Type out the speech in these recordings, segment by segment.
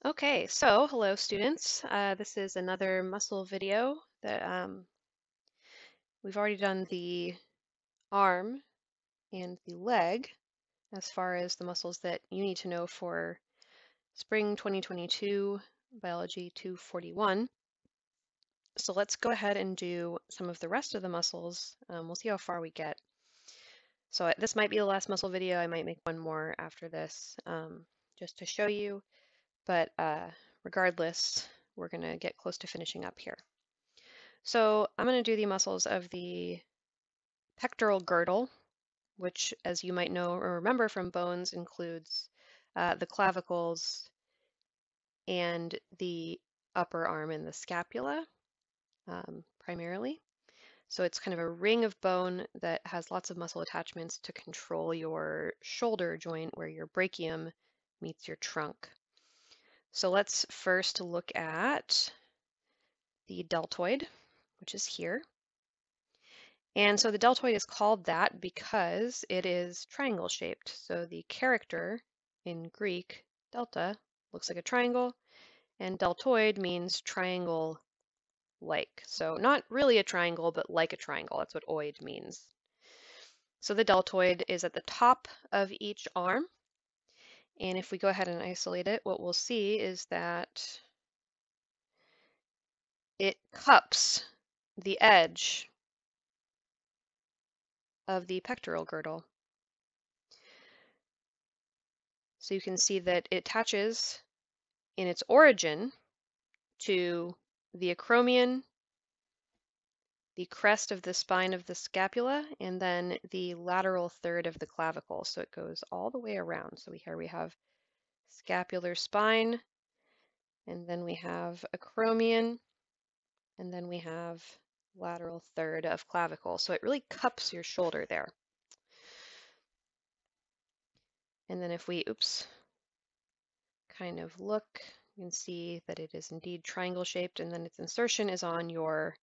Okay, so hello students. This is another muscle video that we've already done the arm and the leg as far as the muscles that you need to know for spring 2022 Biology 241. So let's go ahead and do some of the rest of the muscles. We'll see how far we get. So this might be the last muscle video. I might make one more after this just to show you, but regardless, we're going to get close to finishing up here. So I'm going to do the muscles of the pectoral girdle, which, as you might know or remember from bones, includes the clavicles and the upper arm and the scapula primarily. So it's kind of a ring of bone that has lots of muscle attachments to control your shoulder joint where your brachium meets your trunk. So let's first look at the deltoid, which is here. And so the deltoid is called that because it is triangle shaped. So the character in Greek, delta, looks like a triangle, and deltoid means triangle-like. So not really a triangle, but like a triangle. That's what oid means. So the deltoid is at the top of each arm. And if we go ahead and isolate it, what we'll see is that it cups the edge of the pectoral girdle. So you can see that it attaches in its origin to the acromion, the crest of the spine of the scapula, and then the lateral third of the clavicle. So it goes all the way around. So here we have scapular spine, and then we have acromion, and then we have lateral third of clavicle. So it really cups your shoulder there. And then if we, kind of look, you can see that it is indeed triangle shaped, and then its insertion is on your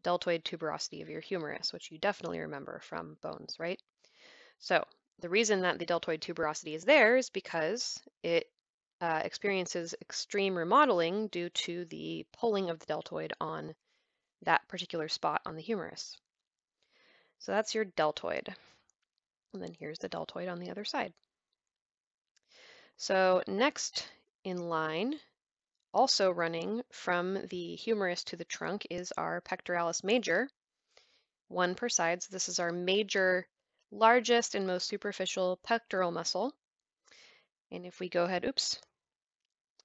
deltoid tuberosity of your humerus, which you definitely remember from bones, right? So the reason that the deltoid tuberosity is there is because it experiences extreme remodeling due to the pulling of the deltoid on that particular spot on the humerus. So that's your deltoid. And then here's the deltoid on the other side. So next in line, also running from the humerus to the trunk, is our pectoralis major, one per side. So this is our major, largest and most superficial pectoral muscle. And if we go ahead,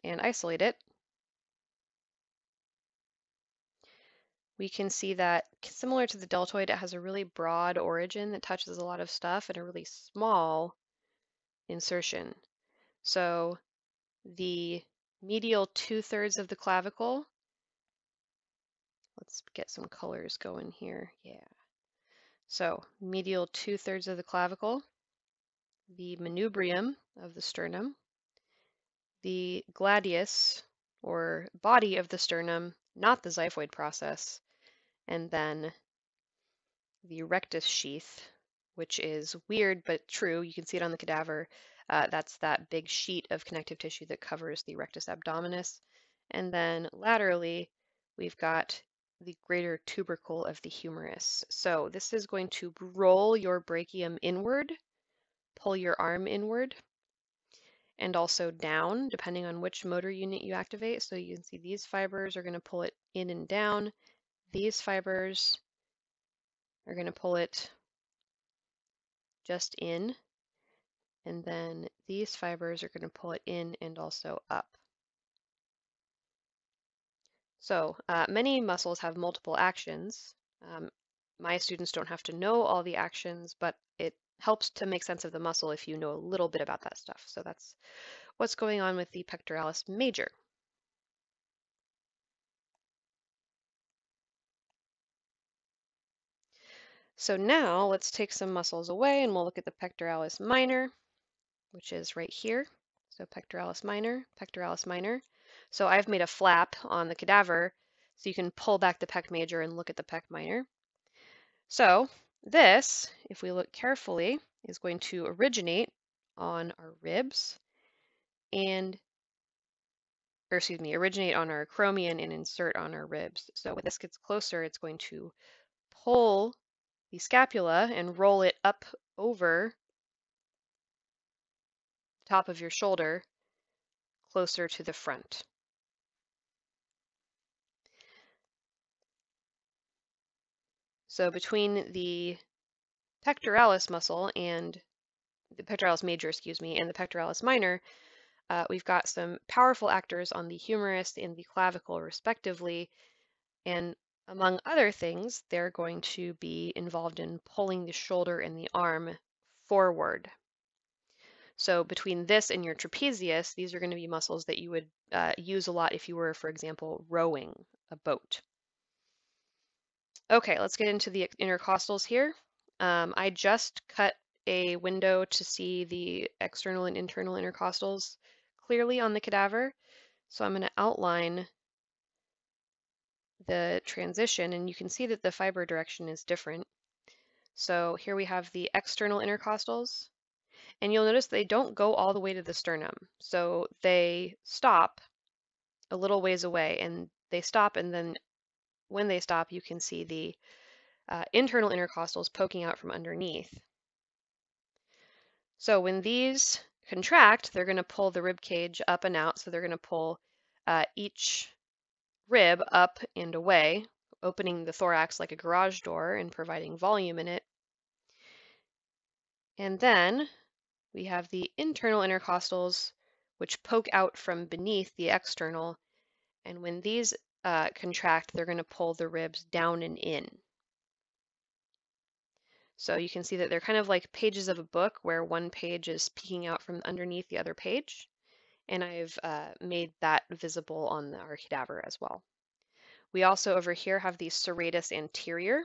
and isolate it, we can see that similar to the deltoid, it has a really broad origin that touches a lot of stuff and a really small insertion. So the medial 2/3 of the clavicle, let's get some colors going here. Yeah. So medial 2/3 of the clavicle, the manubrium of the sternum, the gladius or body of the sternum, not the xiphoid process, and then the rectus sheath, which is weird but true. You can see it on the cadaver. That's that big sheet of connective tissue that covers the rectus abdominis. And then laterally, we've got the greater tubercle of the humerus. So this is going to roll your brachium inward, pull your arm inward, and also down, depending on which motor unit you activate. So you can see these fibers are going to pull it in and down. These fibers are going to pull it just in, and then these fibers are going to pull it in and also up. So many muscles have multiple actions. My students don't have to know all the actions, but it helps to make sense of the muscle if you know a little bit about that stuff. So that's what's going on with the pectoralis major. So now let's take some muscles away and we'll look at the pectoralis minor, which is right here. So pectoralis minor, pectoralis minor. So I've made a flap on the cadaver so you can pull back the pec major and look at the pec minor. So this, if we look carefully, is going to originate on our ribs and or excuse me, originate on our acromion and insert on our ribs. So when this gets closer, it's going to pull the scapula and roll it up over the top of your shoulder closer to the front. So between the pectoralis muscle and the pectoralis major, excuse me, and the pectoralis minor, we've got some powerful actors on the humerus and the clavicle respectively, and among other things, they're going to be involved in pulling the shoulder and the arm forward. So between this and your trapezius, these are going to be muscles that you would use a lot if you were, for example, rowing a boat. Okay, let's get into the intercostals here. I just cut a window to see the external and internal intercostals clearly on the cadaver. So I'm going to outline the transition, and you can see that the fiber direction is different. So here we have the external intercostals, and you'll notice they don't go all the way to the sternum. So they stop a little ways away, and they stop, and then when they stop, you can see the internal intercostals poking out from underneath. So when these contract, they're going to pull the rib cage up and out. So they're going to pull each rib up and away, opening the thorax like a garage door and providing volume in it. And then we have the internal intercostals, which poke out from beneath the external. And when these contract, they're going to pull the ribs down and in. So you can see that they're kind of like pages of a book where one page is peeking out from underneath the other page. And I've made that visible on our cadaver as well. We also over here have the Serratus Anterior.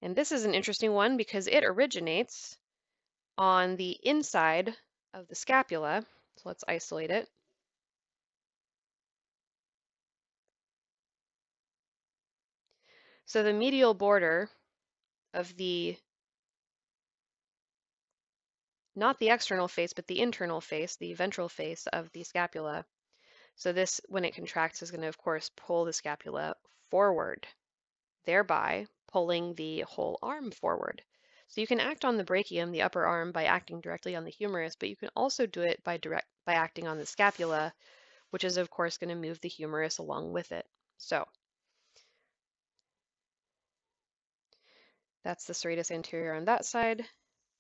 And this is an interesting one because it originates on the inside of the scapula. So let's isolate it. So the medial border of not the external face, but the internal face, the ventral face of the scapula. So this, when it contracts, is going to, of course, pull the scapula forward, thereby pulling the whole arm forward. So you can act on the brachium, the upper arm, by acting directly on the humerus, but you can also do it by acting on the scapula, which is, of course, going to move the humerus along with it. So that's the serratus anterior on that side,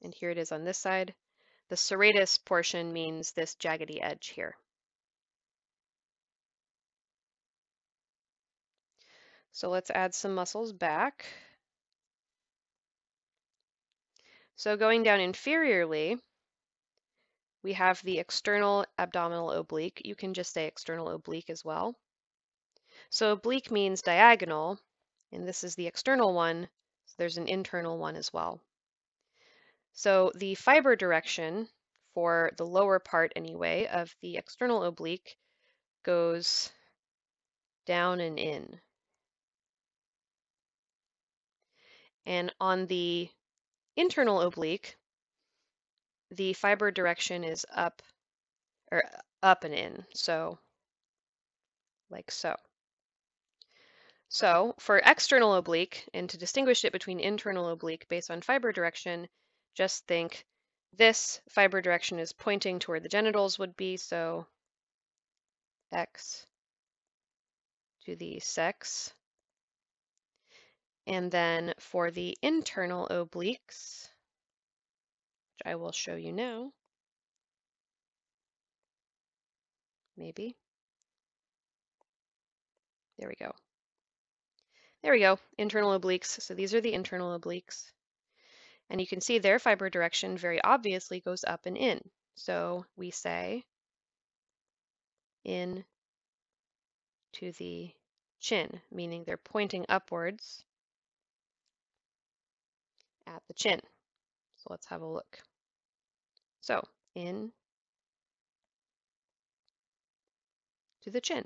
and here it is on this side. The serratus portion means this jaggedy edge here. So let's add some muscles back. So going down inferiorly, we have the external abdominal oblique. You can just say external oblique as well. So oblique means diagonal, and this is the external one, so there's an internal one as well. So the fiber direction for the lower part anyway of the external oblique goes down and in. And on the internal oblique, the fiber direction is up and in, so like so. So for external oblique, and to distinguish it between internal oblique based on fiber direction, just think this fiber direction is pointing toward the genitals would be, so X to the sex. And then for the internal obliques, which I will show you now, maybe. There we go. There we go, internal obliques. So these are the internal obliques. And you can see their fiber direction very obviously goes up and in. So we say in to the chin, meaning they're pointing upwards at the chin. So let's have a look. So in to the chin.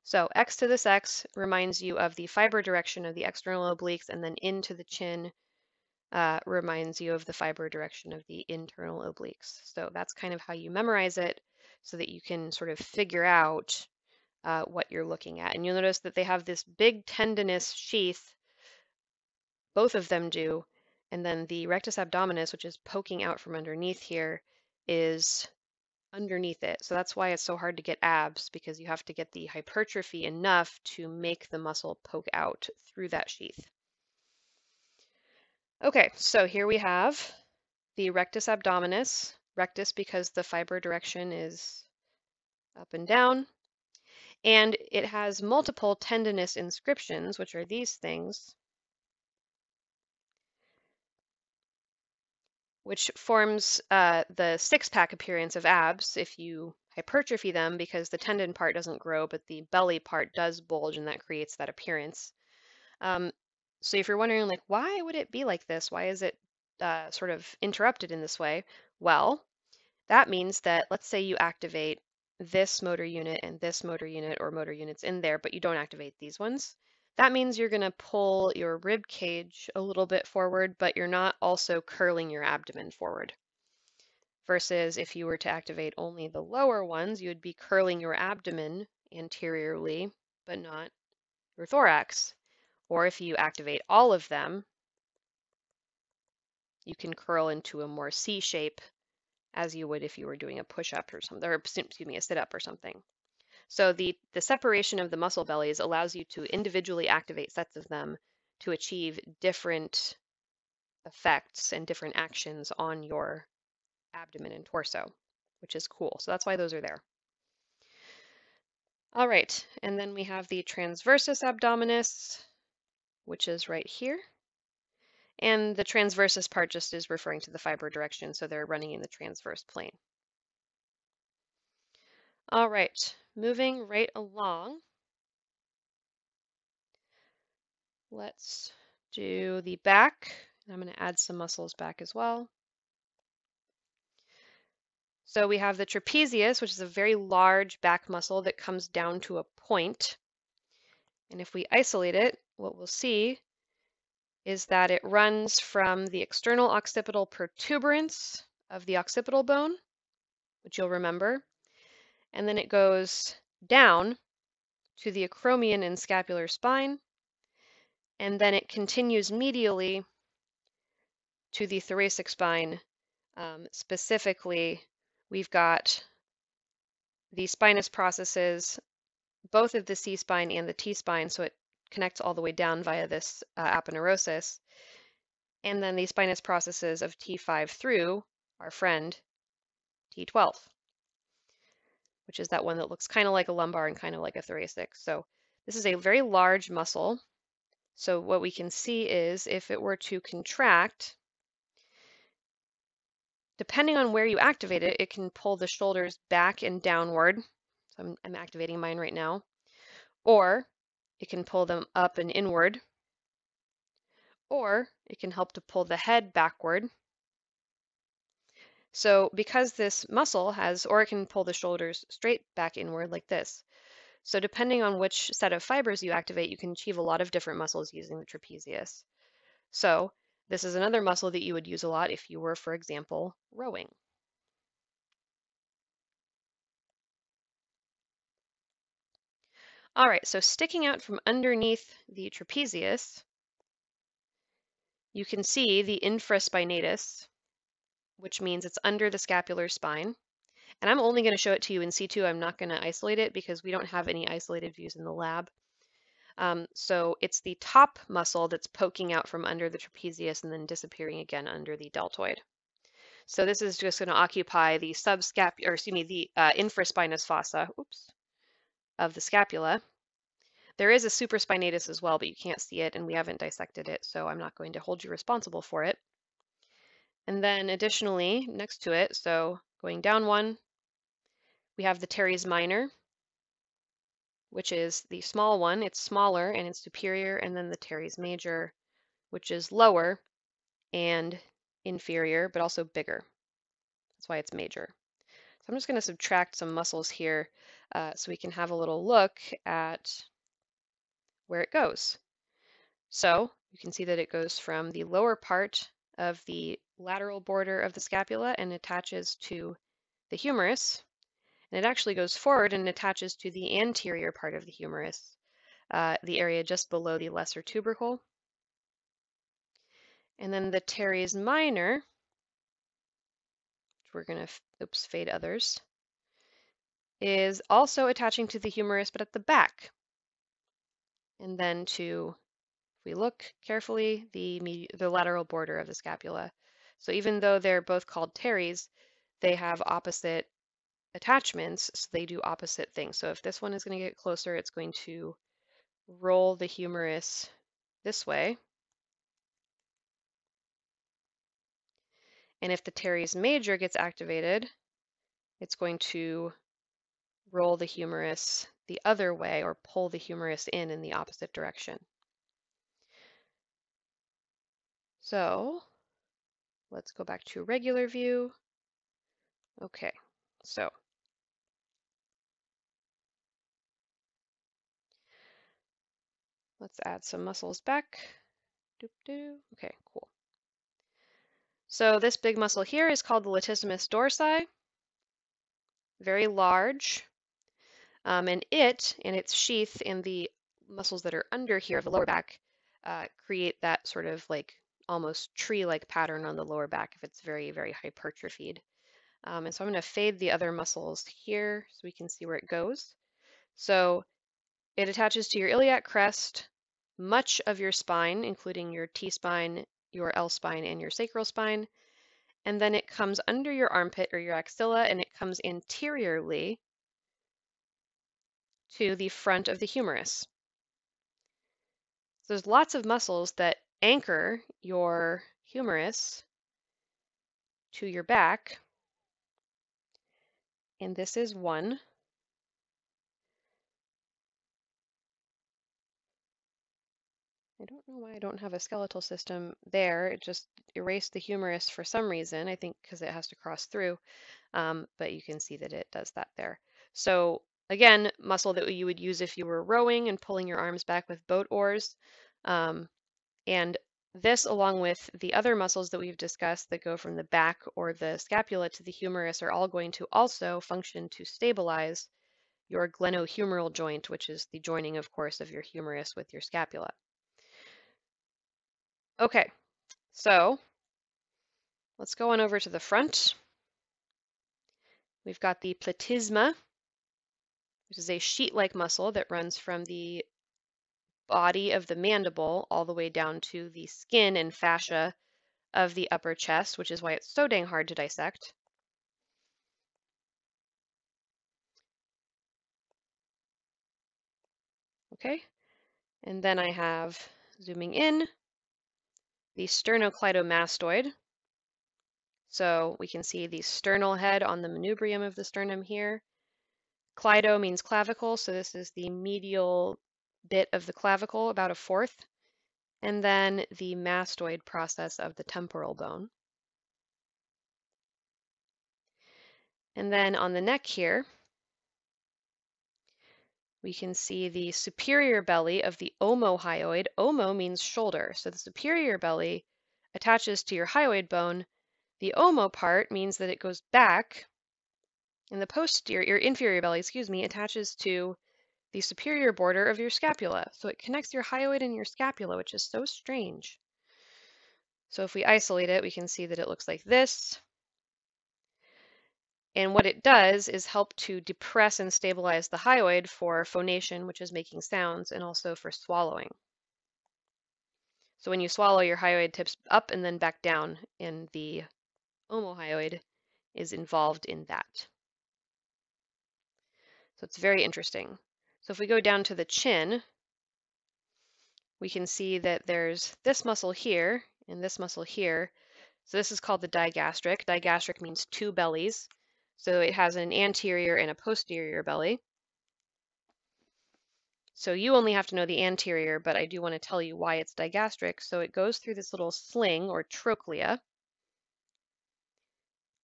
So X to this X reminds you of the fiber direction of the external obliques, and then into the chin reminds you of the fiber direction of the internal obliques. So that's kind of how you memorize it. so that you can sort of figure out what you're looking at. And you'll notice that they have this big tendinous sheath, both of them do, and then the rectus abdominis, which is poking out from underneath here, is underneath it. So that's why it's so hard to get abs, because you have to get the hypertrophy enough to make the muscle poke out through that sheath. Okay, so here we have the rectus abdominis, rectus because the fiber direction is up and down, and it has multiple tendinous inscriptions, which are these things, which forms the six-pack appearance of abs if you hypertrophy them, because the tendon part doesn't grow, but the belly part does bulge, and that creates that appearance. So if you're wondering, like, why would it be like this? Why is it sort of interrupted in this way? Well, that means that, let's say you activate this motor unit and this motor unit, or motor units in there, but you don't activate these ones. That means you're going to pull your rib cage a little bit forward, but you're not also curling your abdomen forward. Versus if you were to activate only the lower ones, you would be curling your abdomen anteriorly, but not your thorax. Or if you activate all of them, you can curl into a more C shape, as you would if you were doing a push-up or something, or excuse me, a sit-up or something. So the separation of the muscle bellies allows you to individually activate sets of them to achieve different effects and different actions on your abdomen and torso, which is cool. So that's why those are there. All right, and then we have the Transversus Abdominis, which is right here. And the transversus part just is referring to the fiber direction, so they're running in the transverse plane. All right, moving right along. Let's do the back. I'm going to add some muscles back as well. So we have the trapezius, which is a very large back muscle that comes down to a point. And if we isolate it, what we'll see is that it runs from the external occipital protuberance of the occipital bone, which you'll remember, and then it goes down to the acromion and scapular spine, and then it continues medially to the thoracic spine. Specifically, we've got the spinous processes, both of the C-spine and the T-spine, so it connects all the way down via this aponeurosis, and then the spinous processes of T5 through our friend T12, which is that one that looks kind of like a lumbar and kind of like a thoracic. So this is a very large muscle. So what we can see is if it were to contract, depending on where you activate it, it can pull the shoulders back and downward. So I'm activating mine right now. Or it can pull them up and inward. Or it can help to pull the head backward. So because this muscle has, or it can pull the shoulders straight back inward like this. So depending on which set of fibers you activate, you can achieve a lot of different muscles using the trapezius. So this is another muscle that you would use a lot if you were, for example, rowing. All right, so sticking out from underneath the trapezius, you can see the infraspinatus, which means it's under the scapular spine. And I'm only going to show it to you in situ. I'm not going to isolate it because we don't have any isolated views in the lab. So it's the top muscle that's poking out from under the trapezius and then disappearing again under the deltoid. So this is just going to occupy the subscapular, or excuse me, the infraspinous fossa, of the scapula. There is a supraspinatus as well, but you can't see it and we haven't dissected it, so I'm not going to hold you responsible for it. And then additionally, next to it, so going down one, we have the Teres Minor, which is the small one. It's smaller and it's superior, and then the Teres Major, which is lower and inferior, but also bigger. That's why it's major. So I'm just going to subtract some muscles here so we can have a little look at where it goes. So you can see that it goes from the lower part of the lateral border of the scapula and attaches to the humerus. And it actually goes forward and attaches to the anterior part of the humerus, the area just below the lesser tubercle. And then the Teres Minor, which we're going to, fade others, is also attaching to the humerus, but at the back. And then to, if we look carefully, the lateral border of the scapula. So even though they're both called teres, they have opposite attachments, so they do opposite things. So if this one is going to get closer, it's going to roll the humerus this way. And if the teres major gets activated, it's going to roll the humerus the other way, or pull the humerus in the opposite direction. So let's go back to regular view. Okay, so let's add some muscles back. Okay, cool. So this big muscle here is called the Latissimus Dorsi, very large. And it and its sheath and the muscles that are under here of the lower back create that sort of like almost tree-like pattern on the lower back if it's very, very hypertrophied. And so I'm going to fade the other muscles here so we can see where it goes. So it attaches to your iliac crest, much of your spine, including your T-spine, your L-spine, and your sacral spine. And then it comes under your armpit or your axilla, and it comes anteriorly to the front of the humerus. So there's lots of muscles that anchor your humerus to your back, and this is one. I don't know why I don't have a skeletal system there. It just erased the humerus for some reason, I think because it has to cross through, but you can see that it does that there. So again, muscle that you would use if you were rowing and pulling your arms back with boat oars. And this, along with the other muscles that we've discussed that go from the back or the scapula to the humerus, are all going to also function to stabilize your glenohumeral joint, which is the joining, of course, of your humerus with your scapula. Okay, so let's go on over to the front. We've got the platysma, which is a sheet-like muscle that runs from the body of the mandible all the way down to the skin and fascia of the upper chest, which is why it's so dang hard to dissect. Okay, and then I have, zooming in, the sternocleidomastoid. So we can see the sternal head on the manubrium of the sternum here. Cleido means clavicle, so this is the medial bit of the clavicle, about a fourth. And then the mastoid process of the temporal bone. And then on the neck here, we can see the superior belly of the omohyoid. Omo means shoulder, so the superior belly attaches to your hyoid bone. The omo part means that it goes back, and the posterior, your inferior belly, attaches to the superior border of your scapula. So it connects your hyoid and your scapula, which is so strange. So if we isolate it, we can see that it looks like this. And what it does is help to depress and stabilize the hyoid for phonation, which is making sounds, and also for swallowing. So when you swallow, your hyoid tips up and then back down, and the omohyoid is involved in that. So it's very interesting. So if we go down to the chin, we can see that there's this muscle here and this muscle here. So this is called the digastric. Digastric means two bellies. So it has an anterior and a posterior belly. So you only have to know the anterior, but I do want to tell you why it's digastric. So it goes through this little sling or trochlea.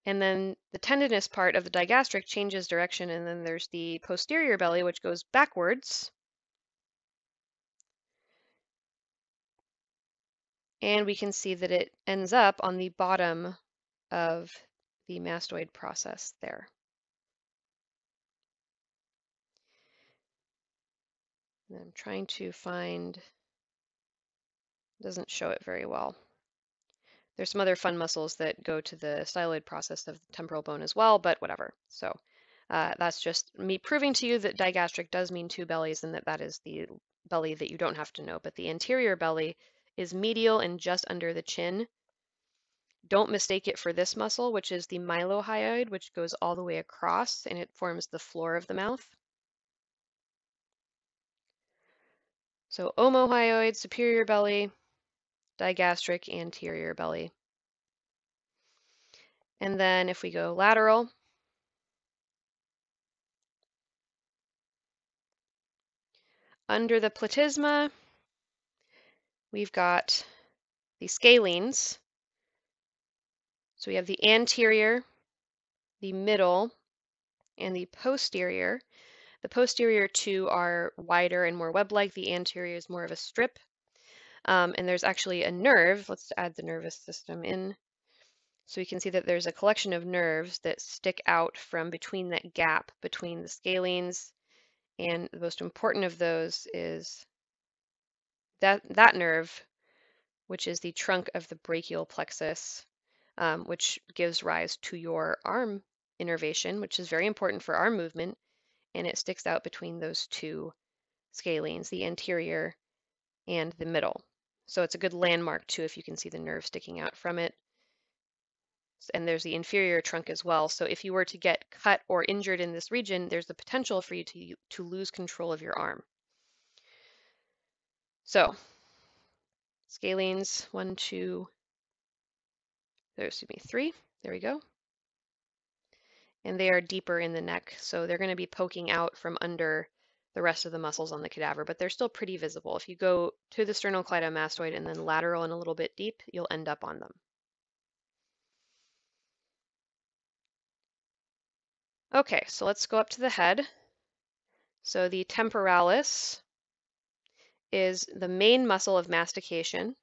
And then the tendinous part of the digastric changes direction, and then there's the posterior belly, which goes backwards. And we can see that it ends up on the bottom of the mastoid process there. And I'm trying to find, doesn't show it very well. There's some other fun muscles that go to the styloid process of the temporal bone as well, but whatever. So that's just me proving to you that digastric does mean two bellies and that that is the belly that you don't have to know. But the anterior belly is medial and just under the chin. Don't mistake it for this muscle, which is the Omohyoid, which goes all the way across and it forms the floor of the mouth. So omohyoid, superior belly, digastric, anterior belly. And then if we go lateral, under the platysma, we've got the scalenes. So we have the anterior, the middle, and the posterior. The posterior two are wider and more web-like. The anterior is more of a strip. And there's actually a nerve. Let's add the nervous system in. So we can see that there's a collection of nerves that stick out from between that gap between the scalenes. And the most important of those is that nerve, which is the trunk of the brachial plexus, which gives rise to your arm innervation, which is very important for arm movement. And it sticks out between those two scalenes, the anterior and the middle. So it's a good landmark too if you can see the nerve sticking out from it. And there's the inferior trunk as well. So if you were to get cut or injured in this region, there's the potential for you to lose control of your arm. So scalenes, 1, 2, excuse me, 3, there we go. And they are deeper in the neck, so they're going to be poking out from under the rest of the muscles on the cadaver, but they're still pretty visible. If you go to the sternocleidomastoid and then lateral and a little bit deep, you'll end up on them. Okay, so let's go up to the head. So the temporalis is the main muscle of mastication.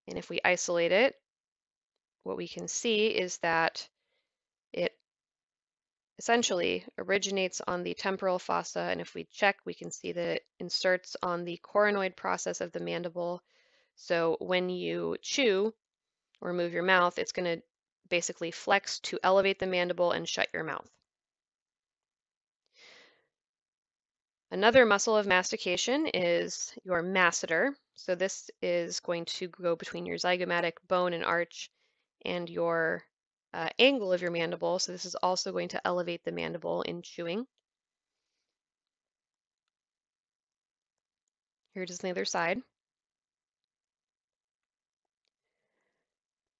And if we isolate it, what we can see is that it essentially originates on the temporal fossa. And if we check, we can see that it inserts on the coronoid process of the mandible. So when you chew or move your mouth, it's going to basically flex to elevate the mandible and shut your mouth. Another muscle of mastication is your masseter. So this is going to go between your zygomatic bone and arch and your angle of your mandible. So this is also going to elevate the mandible in chewing. Here it is on the other side.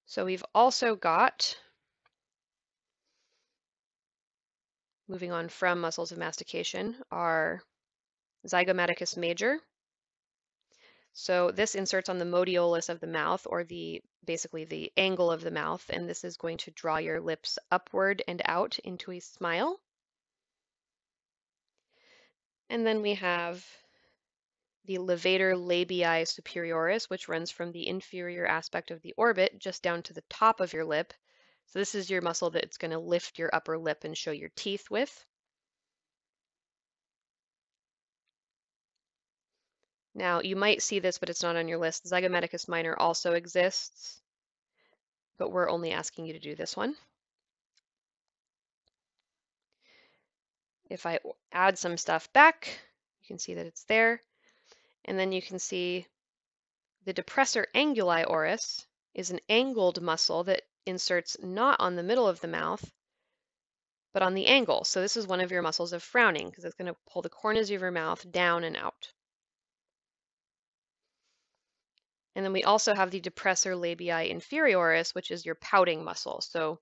So we've also got, moving on from muscles of mastication, our zygomaticus major. So this inserts on the modiolus of the mouth, or basically the angle of the mouth, and this is going to draw your lips upward and out into a smile. And then we have the levator labii superioris, which runs from the inferior aspect of the orbit just down to the top of your lip. So this is your muscle that's going to lift your upper lip and show your teeth with. Now, you might see this, but it's not on your list. Zygomaticus minor also exists, but we're only asking you to do this one. If I add some stuff back, you can see that it's there. And then you can see the Depressor Anguli Auris is an angled muscle that inserts not on the middle of the mouth, but on the angle. So this is one of your muscles of frowning because it's going to pull the corners of your mouth down and out. And then we also have the Depressor Labii Inferioris, which is your pouting muscle. So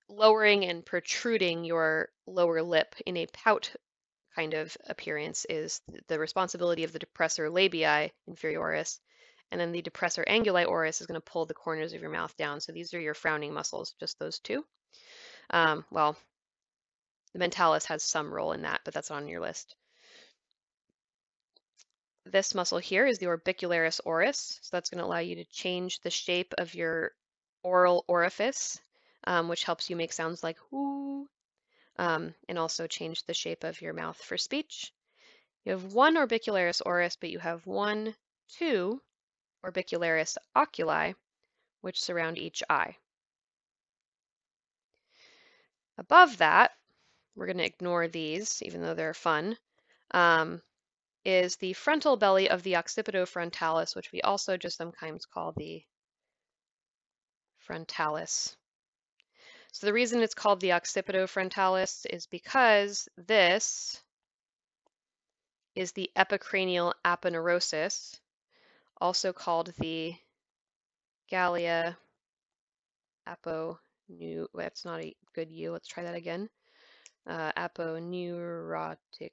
lowering and protruding your lower lip in a pout kind of appearance is the responsibility of the Depressor Labii Inferioris. And then the Depressor Anguli Auris is going to pull the corners of your mouth down. So these are your frowning muscles, just those two. Well, the mentalis has some role in that, but that's not on your list. This muscle here is the Orbicularis Auris. So that's going to allow you to change the shape of your oral orifice, which helps you make sounds like whoo, and also change the shape of your mouth for speech. You have one Orbicularis Auris, but you have two Orbicularis Oculi, which surround each eye. Above that, we're going to ignore these, even though they're fun, is the frontal belly of the occipitofrontalis, which we also just sometimes call the frontalis. So the reason it's called the occipitofrontalis is because this is the epicranial aponeurosis, also called the Gallia that's not a good U, let's try that again, aponeurotica.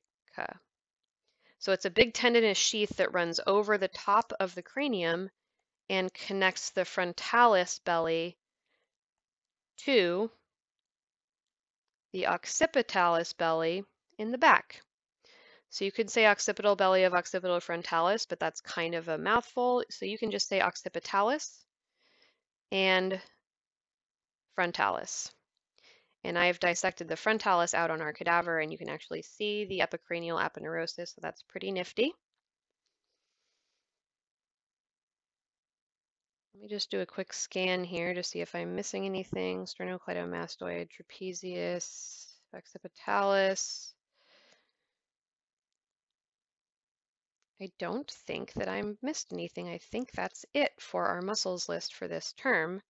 So it's a big tendinous sheath that runs over the top of the cranium and connects the frontalis belly to the occipitalis belly in the back. So you could say occipital belly of occipitofrontalis, but that's kind of a mouthful. So you can just say occipitalis and frontalis. And I've dissected the frontalis out on our cadaver, and you can actually see the epicranial aponeurosis, so that's pretty nifty. Let me just do a quick scan here to see if I'm missing anything. Sternocleidomastoid, trapezius, occipitalis. I don't think that I missed anything. I think that's it for our muscles list for this term.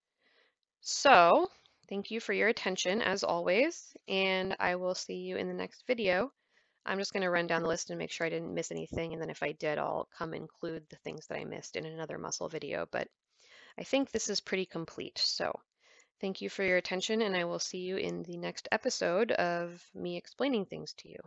So thank you for your attention as always, and I will see you in the next video. I'm just going to run down the list and make sure I didn't miss anything, and then if I did, I'll come include the things that I missed in another muscle video, but I think this is pretty complete. So thank you for your attention, and I will see you in the next episode of me explaining things to you.